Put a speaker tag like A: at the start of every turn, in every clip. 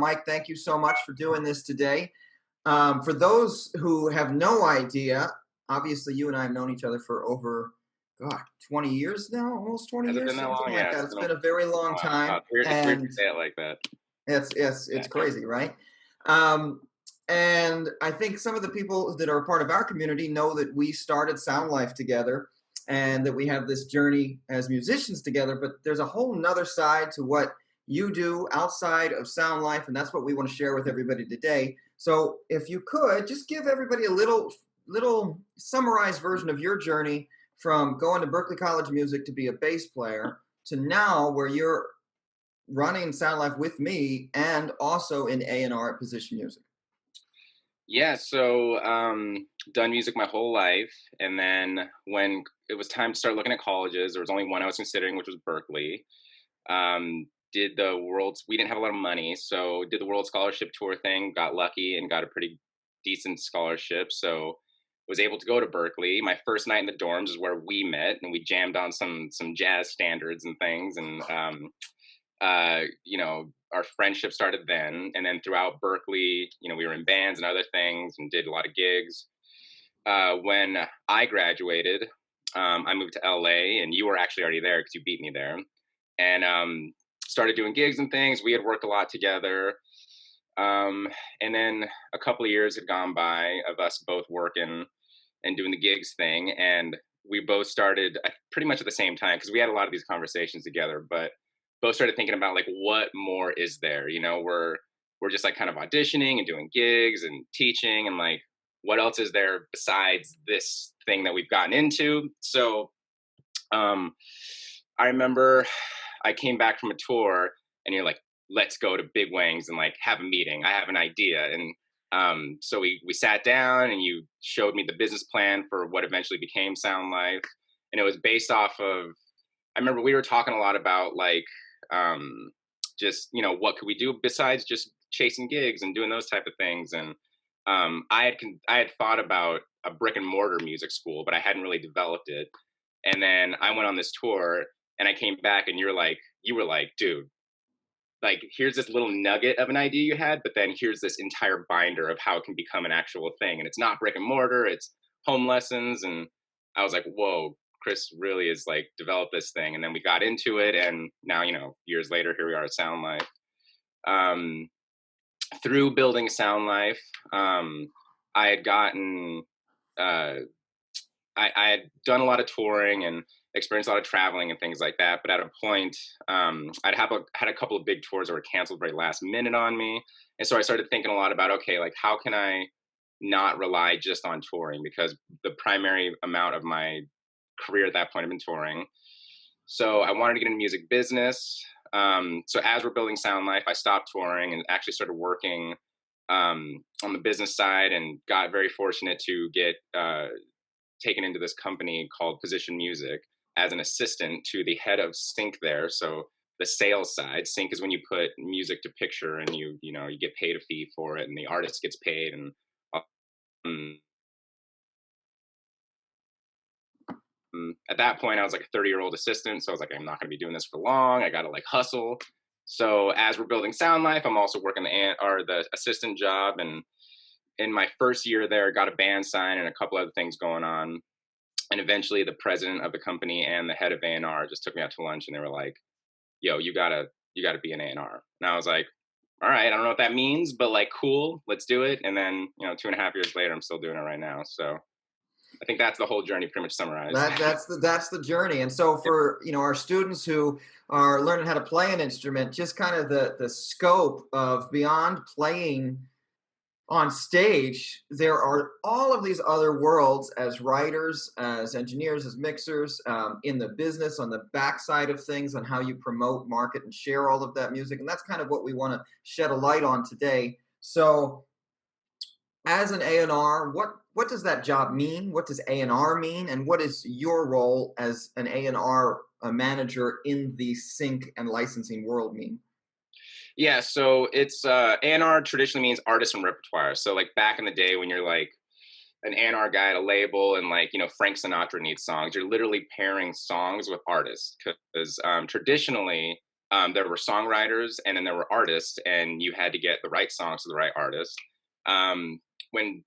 A: Mike, thank you so much for doing this today. For those who have no idea, obviously you and I have known each other for over, God, 20 years now, almost 20
B: Has it
A: years,
B: been that
A: something
B: long?
A: like
B: Yeah,
A: that.
B: it's
A: It's
B: been
A: been a very
B: a
A: long
B: while. Wow,
A: time,
B: it's weird to
A: and
B: say it like that.
A: it's
B: Yeah.
A: crazy, right? Um, and I think some of the people that are a part of our community know that we started SoundLife together and that we have this journey as musicians together, but there's a whole nother side to what you do outside of SoundLife, and that's what we want to share with everybody today. So if you could just give everybody a little summarized version of your journey from going to Berklee College of Music to be a bass player to now where you're running SoundLife with me and also in A&R at Position Music.
B: Yeah, so done music my whole life, and then when it was time to start looking at colleges, there was only one I was considering, which was Berkeley. Did the world's We didn't have a lot of money, so did the world scholarship tour thing, got lucky and got a pretty decent scholarship, so was able to go to Berkeley. My first night in the dorms is where we met, and we jammed on some jazz standards and things, and our friendship started then. And then throughout Berkeley, we were in bands and other things and did a lot of gigs. When I graduated, I moved to LA, and you were actually already there because you beat me there. And started doing gigs and things. We had worked a lot together. And then a couple of years had gone by of us both working and doing the gigs thing. And we both started pretty much at the same time because we had a lot of these conversations together, but both started thinking about like, what more is there? We're just like kind of auditioning and doing gigs and teaching, and like, what else is there besides this thing that we've gotten into? So I remember I came back from a tour, and you're like, let's go to Big Wings and like have a meeting. I have an idea. And so we sat down, and you showed me the business plan for what eventually became SoundLife. And it was based off of, I remember we were talking a lot about like, just, what could we do besides just chasing gigs and doing those type of things. And I had thought about a brick and mortar music school, but I hadn't really developed it. And then I went on this tour, and I came back, and you were like, dude, like, here's this little nugget of an idea you had, but then here's this entire binder of how it can become an actual thing. And it's not brick and mortar, it's home lessons. And I was like, whoa, Chris really is like developed this thing. And then we got into it, and now, years later, here we are at SoundLife. Through building SoundLife, I had gotten I had done a lot of touring and experienced a lot of traveling and things like that. But at a point, had a couple of big tours that were canceled very last minute on me. And so I started thinking a lot about, okay, like, how can I not rely just on touring? Because the primary amount of my career at that point had been touring. So I wanted to get into music business. So as we're building SoundLife, I stopped touring and actually started working on the business side, and got very fortunate to get taken into this company called Position Music as an assistant to the head of sync there. So the sales side, sync is when you put music to picture, and you get paid a fee for it, and the artist gets paid. And um, at that point, I was like a 30-year-old assistant, so I was like, I'm not going to be doing this for long. I got to like hustle. So as we're building SoundLife, I'm also working the assistant job. And in my first year there, got a band sign and a couple other things going on. And eventually the president of the company and the head of A&R just took me out to lunch, and they were like, yo, you gotta be an A&R. And I was like, all right, I don't know what that means, but like, cool, let's do it. And then, 2.5 years later, I'm still doing it right now. So I think that's the whole journey pretty much summarized.
A: That's the journey. And so for our students who are learning how to play an instrument, just kind of the scope of beyond playing on stage, there are all of these other worlds as writers, as engineers, as mixers, in the business, on the backside of things, on how you promote, market, and share all of that music. And that's kind of what we want to shed a light on today. So as an A&R, what does that job mean? What does A&R mean? And what is your role as an A&R manager in the sync and licensing world mean?
B: Yeah, so it's A&R traditionally means artist and repertoire. So like back in the day when you're like an A&R guy at a label, and like, Frank Sinatra needs songs, you're literally pairing songs with artists, because traditionally there were songwriters and then there were artists, and you had to get the right songs to the right artist. Um, when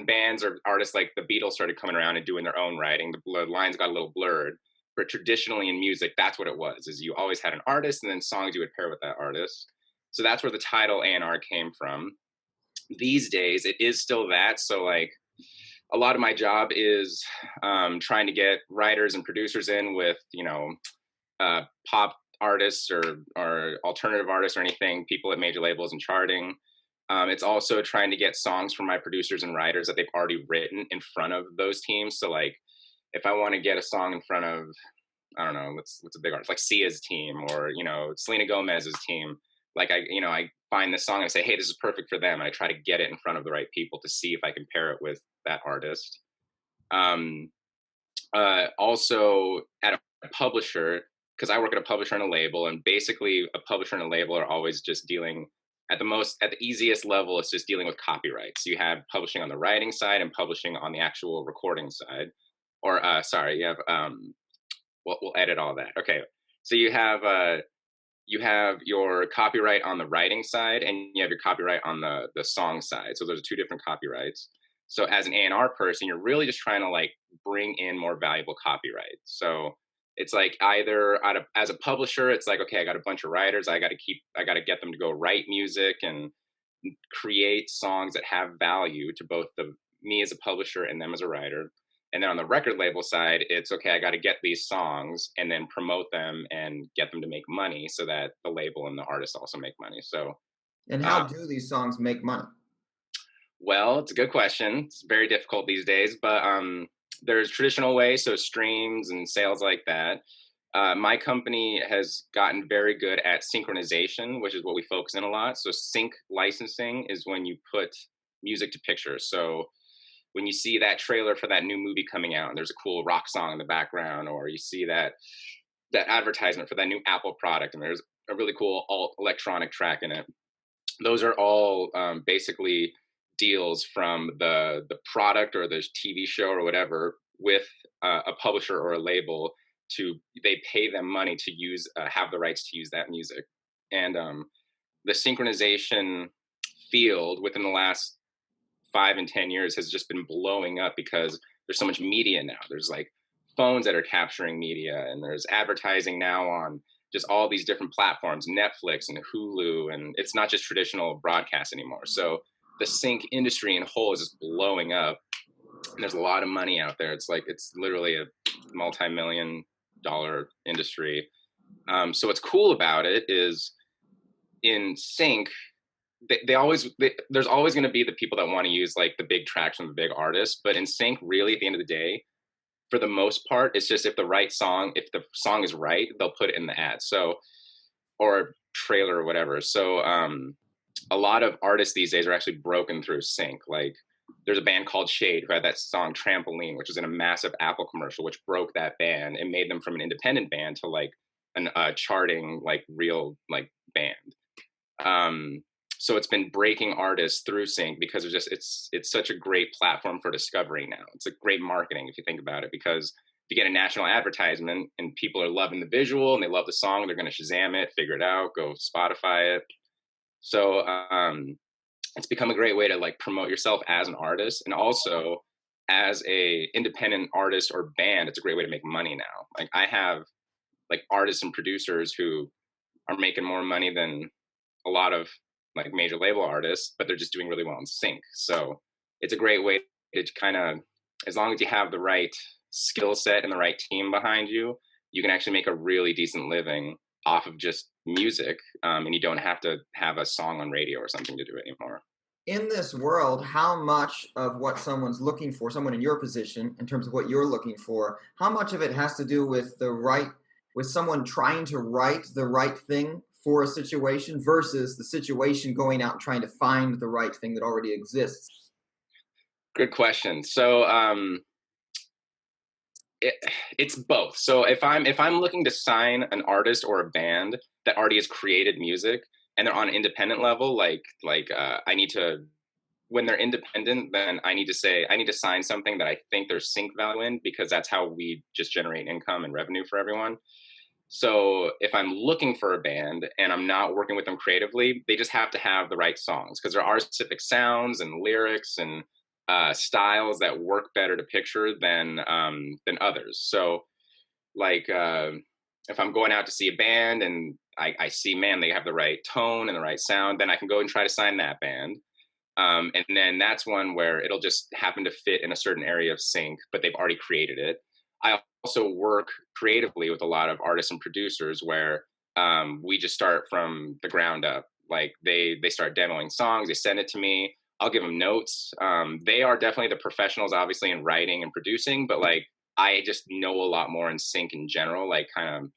B: bands or artists like the Beatles started coming around and doing their own writing, the lines got a little blurred. But traditionally in music, that's what it was: is you always had an artist and then songs you would pair with that artist. So that's where the title A&R came from. These days, it is still that. So like a lot of my job is trying to get writers and producers in with pop artists or alternative artists or anything, people at major labels and charting. It's also trying to get songs from my producers and writers that they've already written in front of those teams. So like if I want to get a song in front of, I don't know, what's a big artist like Sia's team or Selena Gomez's team, like I find this song and I say, hey, this is perfect for them, and I try to get it in front of the right people to see if I can pair it with that artist. Um, Also at a publisher, because I work at a publisher and a label, and basically a publisher and a label are always just dealing at the easiest level. It's just dealing with copyrights. You have publishing on the writing side and publishing on the actual recording side. Or sorry, you have we'll edit all that. Okay, so you have your copyright on the writing side and you have your copyright on the song side. So those are two different copyrights. So as an A&R person, you're really just trying to like bring in more valuable copyright. So it's like either as a publisher, it's like, okay, I got a bunch of writers. I got to get them to go write music and create songs that have value to both me as a publisher and them as a writer. And then on the record label side, it's okay, I got to get these songs and then promote them and get them to make money so that the label and the artist also make money. So,
A: And how
B: uh,
A: do these songs make money?
B: well, it's a good question. It's very difficult these days, but there's traditional ways, so streams and sales like that. My company has gotten very good at synchronization, which is what we focus in a lot. So sync licensing is when you put music to pictures. So when you see that trailer for that new movie coming out and there's a cool rock song in the background, or you see that advertisement for that new Apple product and there's a really cool alt electronic track in it, those are all basically deals from the product or the TV show or whatever with a publisher or a label. They pay them money to use have the rights to use that music. And the synchronization field within the last 5 and 10 years has just been blowing up because there's so much media now. There's like phones that are capturing media, and there's advertising now on just all these different platforms, Netflix and Hulu, and it's not just traditional broadcast anymore. So the sync industry in whole is just blowing up. And there's a lot of money out there. It's literally a multi-million-dollar industry. So what's cool about it is in sync, there's always going to be the people that want to use like the big tracks from the big artists, but in sync, really, at the end of the day, for the most part, it's just if the song is right, they'll put it in the ad, so or trailer or whatever. So a lot of artists these days are actually broken through sync. Like there's a band called Shade who had that song Trampoline, which was in a massive Apple commercial, which broke that band and made them from an independent band to like an charting like real like band. So it's been breaking artists through sync because it's such a great platform for discovery now. It's a great marketing if you think about it, because if you get a national advertisement and people are loving the visual and they love the song, they're going to Shazam it, figure it out, go Spotify it. So it's become a great way to like promote yourself as an artist, and also as a independent artist or band, it's a great way to make money now. Like I have like artists and producers who are making more money than a lot of like major label artists, but they're just doing really well in sync. So it's a great way to kind of, as long as you have the right skill set and the right team behind you, you can actually make a really decent living off of just music, and you don't have to have a song on radio or something to do it anymore.
A: In this world, how much of what someone's looking for, someone in your position, in terms of what you're looking for, how much of it has to do with with someone trying to write the right thing for a situation versus the situation going out and trying to find the right thing that already exists?
B: Good question. So it's both. So if I'm looking to sign an artist or a band that already has created music and they're on an independent level, I need to, when they're independent, then I need to sign something that I think there's sync value in, because that's how we just generate income and revenue for everyone. So if I'm looking for a band and I'm not working with them creatively, they just have to have the right songs because there are specific sounds and lyrics and styles that work better to picture than others. So like if I'm going out to see a band and I see, man, they have the right tone and the right sound, then I can go and try to sign that band. And then that's one where it'll just happen to fit in a certain area of sync, but they've already created it. I also work creatively with a lot of artists and producers where we just start from the ground up. Like they start demoing songs, they send it to me. I'll give them notes. They are definitely the professionals, obviously, in writing and producing, but like I just know a lot more in sync in general. Like kind of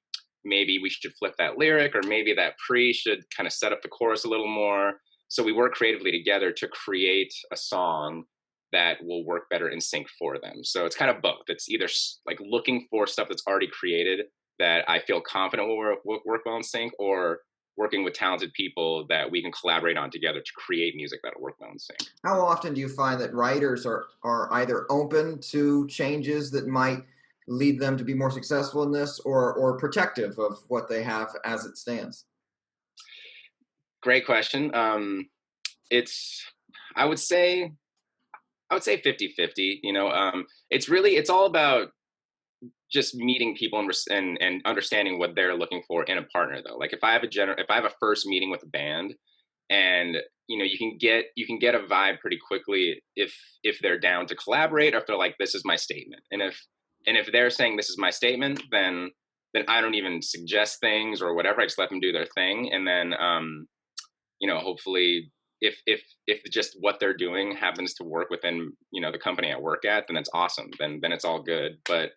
B: maybe we should flip that lyric, or maybe that pre should kind of set up the chorus a little more. So we work creatively together to create a song that will work better in sync for them. So it's kind of both. It's either like looking for stuff that's already created that I feel confident will work well in sync, or working with talented people that we can collaborate on together to create music that'll work well in sync.
A: How often do you find that writers are either open to changes that might lead them to be more successful in this, or protective of what they have as it stands?
B: Great question. It's I would say I would say 50-50. It's all about just meeting people and understanding what they're looking for in a partner though. Like if I have a first meeting with a band, and you can get a vibe pretty quickly if they're down to collaborate, or if they're like, this is my statement. And if they're saying this is my statement, then I don't even suggest things or whatever. I just let them do their thing. And then hopefully if just what they're doing happens to work within the company I work at, then that's awesome. Then it's all good. But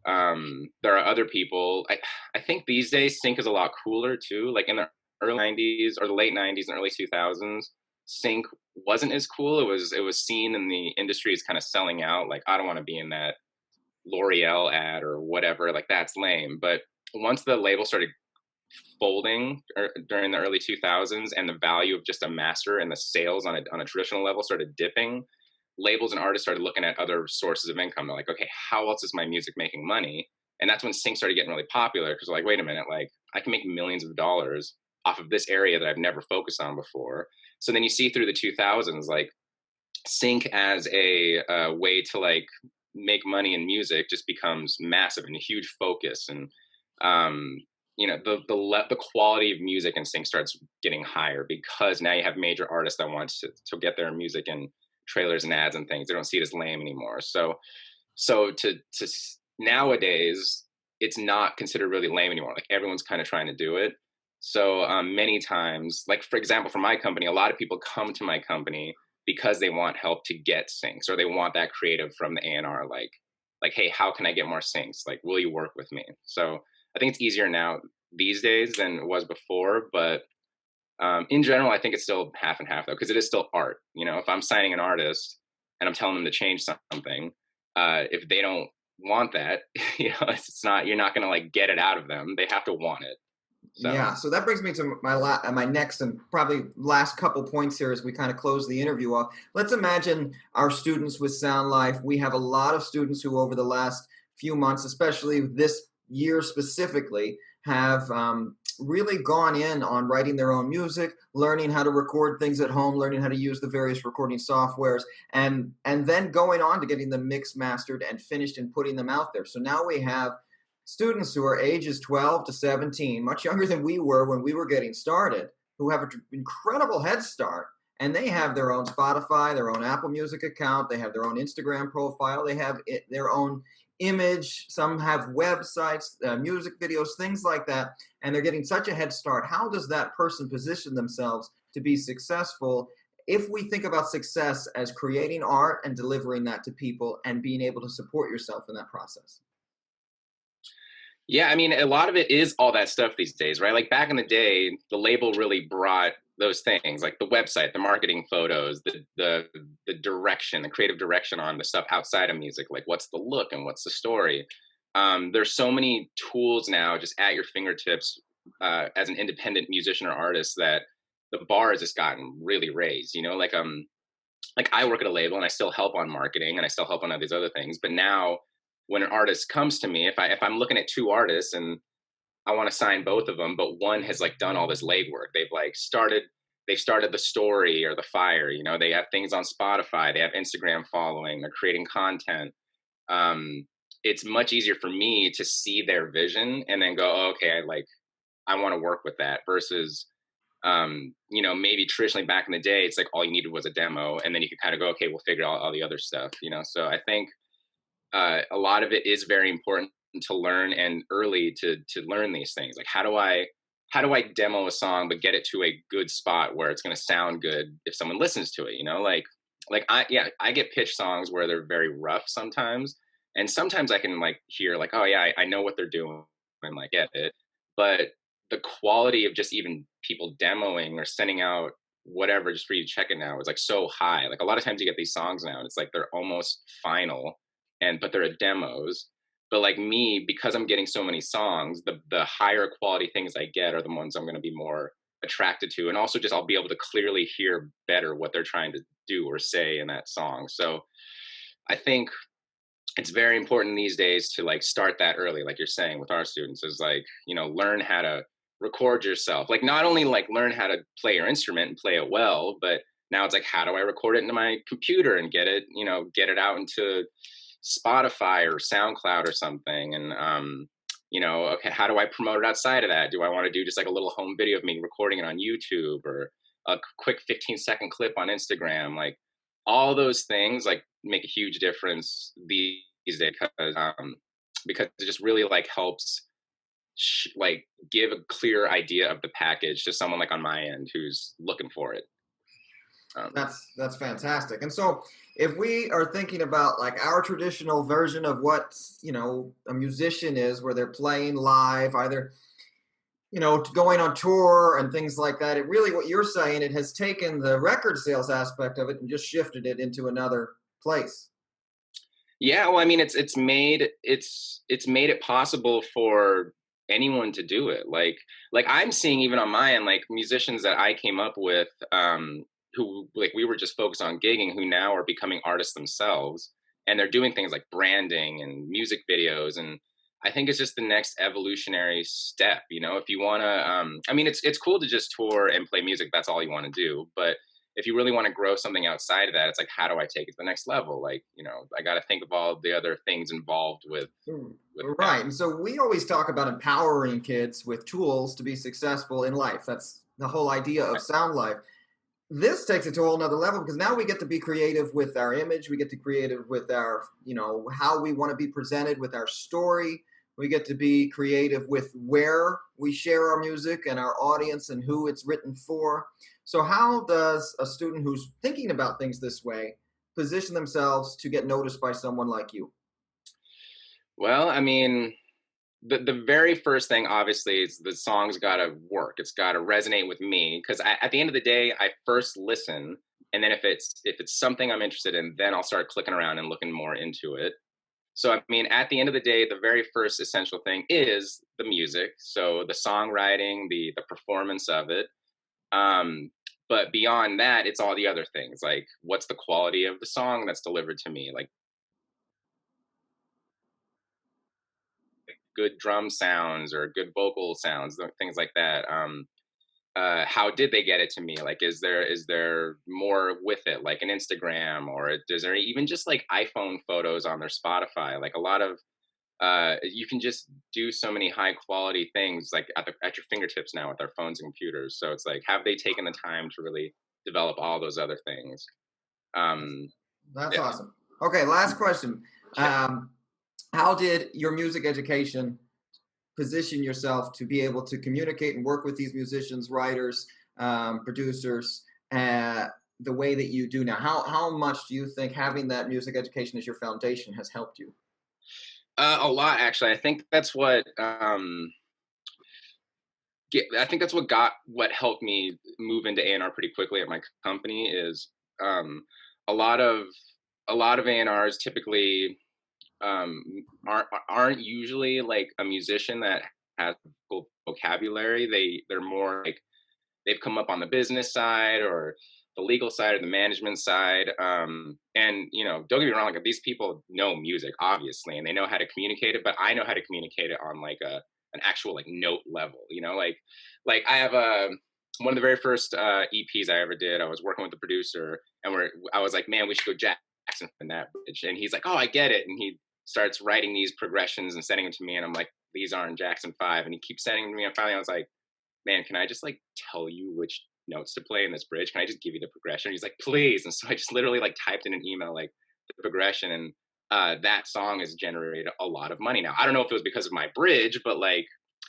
B: there are other people. I think these days sync is a lot cooler too. Like in the early 90s or the late 90s and early 2000s, sync wasn't as cool. It was seen in the industry as kind of selling out. Like, I don't want to be in that L'Oreal ad or whatever. Like, that's lame. But once the label started folding during the early 2000s, and the value of just a master and the sales on a traditional level started dipping, labels and artists started looking at other sources of income. They're like, okay, how else is my music making money? And that's when sync started getting really popular, because like, wait a minute, like I can make millions of dollars off of this area that I've never focused on before. So then you see through the 2000s, like sync as a way to like make money in music just becomes massive and a huge focus. And um, the quality of music in sync starts getting higher, because now you have major artists that want to get their music in trailers and ads and things. They don't see it as lame anymore. So nowadays, it's not considered really lame anymore. Like, everyone's kind of trying to do it. So many times, like for example, for my company, a lot of people come to my company because they want help to get syncs, or they want that creative from the A&R. Like, hey, how can I get more syncs? Like, will you work with me? So I think it's easier now these days than it was before, but in general, I think it's still half and half though, because it is still art. If I'm signing an artist and I'm telling them to change something, if they don't want that, it's not, you're not going to like get it out of them. They have to want it. So
A: Yeah, so that brings me to my next and probably last couple points here as we kind of close the interview off. Let's imagine our students with Sound Life. We have a lot of students who, over the last few months, especially this year specifically, have really gone in on writing their own music, learning how to record things at home, learning how to use the various recording softwares, and then going on to getting them mixed, mastered, and finished, and putting them out there. So now we have students who are ages 12 to 17, much younger than we were when we were getting started, who have an incredible head start. And they have their own Spotify, their own Apple Music account, they have their own Instagram profile, they have their own image, some have websites, music videos, things like that. And they're getting such a head start. How does that person position themselves to be successful if we think about success as creating art and delivering that to people and being able to support yourself in that process?
B: yeah, I mean, a lot of it is all that stuff these days, right? Like back in the day, the label really brought those things, like the website, the marketing photos, the direction, the creative direction on the stuff outside of music, like what's the look and what's the story. There's so many tools now just at your fingertips as an independent musician or artist, that the bar has just gotten really raised. Like I work at a label and I still help on marketing and I still help on all these other things. But now when an artist comes to me, if I'm looking at two artists and I want to sign both of them, but one has like done all this legwork. They've started the story or the fire. You know, they have things on Spotify, they have Instagram following, they're creating content. Um, it's much easier for me to see their vision and then go, oh, okay, I want to work with that versus you know, maybe traditionally back in the day, it's like all you needed was a demo, and then you could kind of go, okay, we'll figure out all the other stuff, you know. So I think a lot of it is very important to learn and early to learn these things. Like how do I demo a song but get it to a good spot where it's going to sound good if someone listens to it, you know? I get pitched songs where they're very rough sometimes, and sometimes I can like hear like, oh yeah, I know what they're doing and like get it, but the quality of just even people demoing or sending out whatever just for you to check it now is like so high. Like a lot of times you get these songs now and it's like they're almost final, and but they're demos. But like me, because I'm getting so many songs, the higher quality things I get are the ones I'm going to be more attracted to, and also just I'll be able to clearly hear better what they're trying to do or say in that song. So I think it's very important these days to like start that early, like you're saying with our students, is like, you know, learn how to record yourself. Like not only like learn how to play your instrument and play it well, but now it's like, how do I record it into my computer and get it, you know, get it out into Spotify or SoundCloud or something? And you know, okay, how do I promote it outside of that? Do I want to do just like a little home video of me recording it on YouTube, or a quick 15-second clip on Instagram? Like all those things like make a huge difference these days, because it just really like helps like give a clear idea of the package to someone like on my end who's looking for it.
A: That's fantastic. And so, if we are thinking about like our traditional version of what a musician is, where they're playing live, either going on tour and things like that, it really, what you're saying, it has taken the record sales aspect of it and just shifted it into another place.
B: Yeah, well, I mean, it's made it possible for anyone to do it. Like I'm seeing even on my end, like musicians that I came up with, who like we were just focused on gigging, who now are becoming artists themselves, and they're doing things like branding and music videos, and I think it's just the next evolutionary step. You know, if you want to, I mean, it's cool to just tour and play music. That's all you want to do, but if you really want to grow something outside of that, it's like, how do I take it to the next level? Like, you know, I got to think of all the other things involved with that.
A: Right. And so we always talk about empowering kids with tools to be successful in life. That's the whole idea of Sound Life. This takes it to a whole nother level, because now we get to be creative with our image. We get to be creative with our, how we want to be presented with our story. We get to be creative with where we share our music and our audience and who it's written for. So how does a student who's thinking about things this way position themselves to get noticed by someone like you?
B: Well, I mean, the very first thing obviously is the song's got to work. It's got to resonate with me, because at the end of the day, I first listen, and then if it's something I'm interested in, then I'll start clicking around and looking more into it. So I mean, at the end of the day, the very first essential thing is the music. So the songwriting, the performance of it. Um, but beyond that, it's all the other things, like what's the quality of the song that's delivered to me, like good drum sounds or good vocal sounds, things like that. How did they get it to me? Like, is there more with it, like an Instagram, or is there even just like iPhone photos on their Spotify? Like a lot of you can just do so many high quality things like at your fingertips now with our phones and computers. So it's like, have they taken the time to really develop all those other things? Um,
A: That's
B: yeah.
A: awesome. Okay, last question.
B: Yeah.
A: Um, how did your music education position yourself to be able to communicate and work with these musicians, writers, producers, the way that you do now? How much do you think having that music education as your foundation has helped you?
B: A lot, actually. I think that's what helped me move into A&R pretty quickly at my company is um, a lot of A&Rs typically um, aren't usually like a musician that has vocabulary. They're more like they've come up on the business side or the legal side or the management side. And you know, don't get me wrong, like these people know music obviously and they know how to communicate it, but I know how to communicate it on like an actual like note level, you know, like I have one of the very first EPs I ever did. I was working with the producer, and I was like, man, we should go Jackson in that bridge, and he's like, oh, I get it, and he starts writing these progressions and sending them to me, and I'm like, these aren't Jackson 5, and he keeps sending them to me, and finally I was like, man, can I just like tell you which notes to play in this bridge? Can I just give you the progression? He's like, please. And so I just literally like typed in an email like the progression, and that song has generated a lot of money now. I don't know if it was because of my bridge, but like,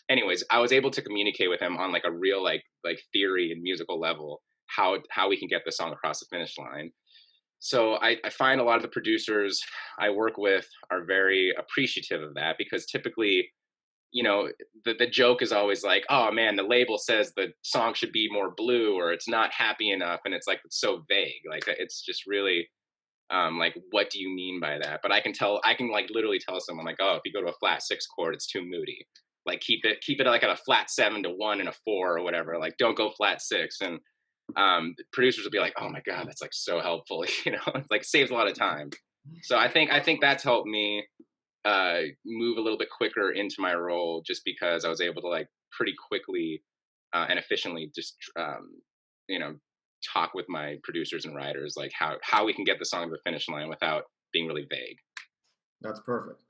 B: anyways, I was able to communicate with him on like a real like theory and musical level how we can get the song across the finish line. So I find a lot of the producers I work with are very appreciative of that, because typically, you know, the joke is always like, oh man, the label says the song should be more blue, or it's not happy enough, and it's like it's so vague, like it's just really like, what do you mean by that? But I can like literally tell someone like, oh, if you go to a flat 6 chord, it's too moody, like keep it like at a flat 7 to 1 and a 4 or whatever, like don't go flat 6. And producers will be like, oh my god, that's like so helpful. You know, it's like saves a lot of time. So I think that's helped me move a little bit quicker into my role, just because I was able to like pretty quickly and efficiently just you know, talk with my producers and writers like how we can get the song to the finish line without being really vague.
A: That's perfect.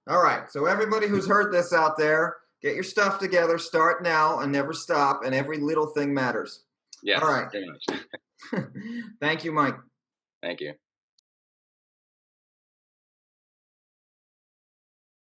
A: All right. So everybody who's heard this out there, get your stuff together, start now and never stop, and every little thing matters. All
B: Yes,
A: right.
B: very much.
A: Thank you, Mike.
B: Thank you.